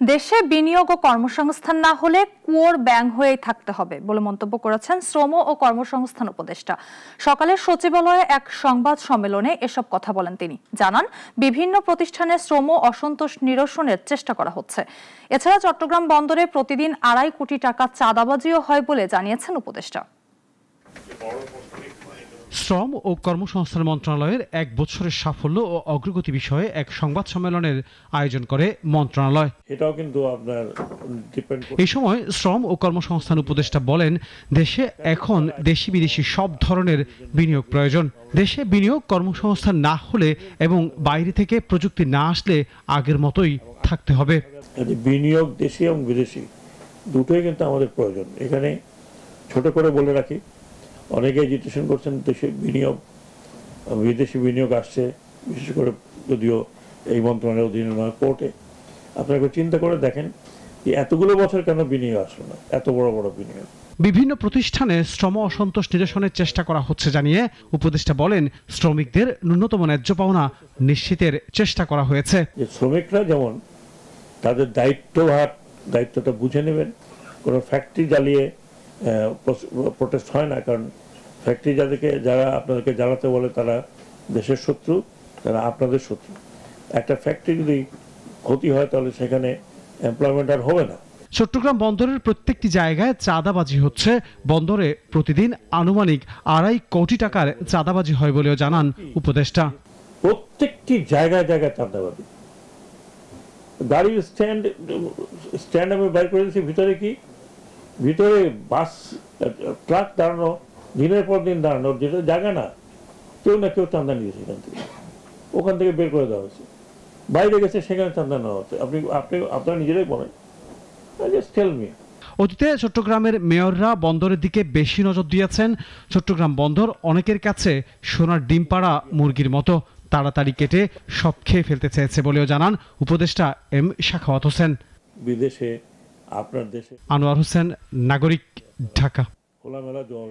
দেশে বিনিয়োগ ও কর্মসংস্থান না হলে কুয়োর ব্যাঙ হয়েই থাকতে হবে বলে মন্তব্য করেছেন শ্রম ও কর্মসংস্থান উপদেষ্টা। সকালে সচিবালয়ে এক সংবাদ সম্মেলনে এসব কথা বলেন তিনি। জানান, বিভিন্ন প্রতিষ্ঠানে শ্রম অসন্তোষ নিরসনের চেষ্টা করা হচ্ছে। এছাড়া চট্টগ্রাম বন্দরে প্রতিদিন 2.5 কোটি টাকা চাঁদাবাজিও হয় বলে জানিয়েছেন উপদেষ্টা। শ্রম ও কর্মসংস্থান মন্ত্রণালয়ের 1 বছরের সাফল্য ও অগ্রগতি বিষয়ে এক সংবাদ সম্মেলনের আয়োজন করে মন্ত্রণালয়। এটাও কিন্তু আপনার এই সময় শ্রম ও কর্মসংস্থান উপদেষ্টা বলেন, দেশে এখন দেশি বিদেশি সব ধরনের বিনিয়োগ প্রয়োজন। দেশে বিনিয়োগ কর্মসংস্থান না হলে এবং বাইরে থেকে প্রযুক্তি না আসলে আগের মতোই থাকতে হবে। বিনিয়োগ দেশি এবং বিদেশি দুটোই কিন্তু আমাদের প্রয়োজন। এখানে ছোট করে বলে রাখি, অনেকে এজিটেশন করছেন দেশে বিনিয়োগ, বিদেশি বিনিয়োগ আসছে, বিশেষ করে যদিও এই মন্ত্রণালয়ের অধীনে নয়, কোর্টে। আপনাকে চিন্তা করে দেখেন এতগুলো বছর কেন বিনিয়োগ আসলো না, এত বড় বড় বিনিয়োগ। বিভিন্ন প্রতিষ্ঠানে শ্রম অসন্তোষ নিরসনের চেষ্টা করা হচ্ছে জানিয়ে উপদেষ্টা বলেন, শ্রমিকদের ন্যূনতম ন্যায্য পাওনা নিশ্চিতের চেষ্টা করা হয়েছে। যে শ্রমিকরা যেমন তাদের দায়িত্বটা বুঝে নেবেন, কোনো ফ্যাক্টরি জ্বালিয়ে প্রোটেস্ট হয় না, কারণ ফ্যাক্টরি যারা আপনাদেরকে জ্বালাতে বলে তারা দেশের শত্রু, তারা আপনাদের শত্রু। একটা ফ্যাক্টরি যদি ক্ষতি হয় তাহলে সেখানে এমপ্লয়মেন্ট আর হবে না। চট্টগ্রাম বন্দরের প্রত্যেকটি জায়গায় চাঁদাবাজি হচ্ছে। বন্দরে প্রতিদিন আনুমানিক 2.5 কোটি টাকার চাঁদাবাজি হয় বলেও জানান উপদেষ্টা। জায়গায় চাঁদাবাজি। গাড়ির স্ট্যান্ড আমি বাইর করে দিচ্ছি, ভিতরে বাস ট্রাক দাঁড়ানো, দিনের পর দিন দাঁড়ানো, যেটা জায়গা না, কেউ না কেউ চাঁদা নিয়েছে ওখান থেকে বের করে দেওয়া হয়েছে। বাইরে গেছে, সেখানে চাঁদা নেওয়া হচ্ছে। আপনারা নিজেরাই বলেন। অতীতে চট্টগ্রামের মেয়ররা বন্দরের দিকে বেশি নজর দিয়েছেন। চট্টগ্রাম বন্দর অনেকের কাছে সোনার ডিম পাড়া মুরগির মতো, তাড়াতাড়ি কেটে সব খেয়ে ফেলতে চেয়েছে বলেও জানান উপদেষ্টা এম শাখাওয়াত হোসেন। বিদেশে আপনার দেশে আনোয়ার হোসেন, নাগরিক, ঢাকা। খোলামেলা জল।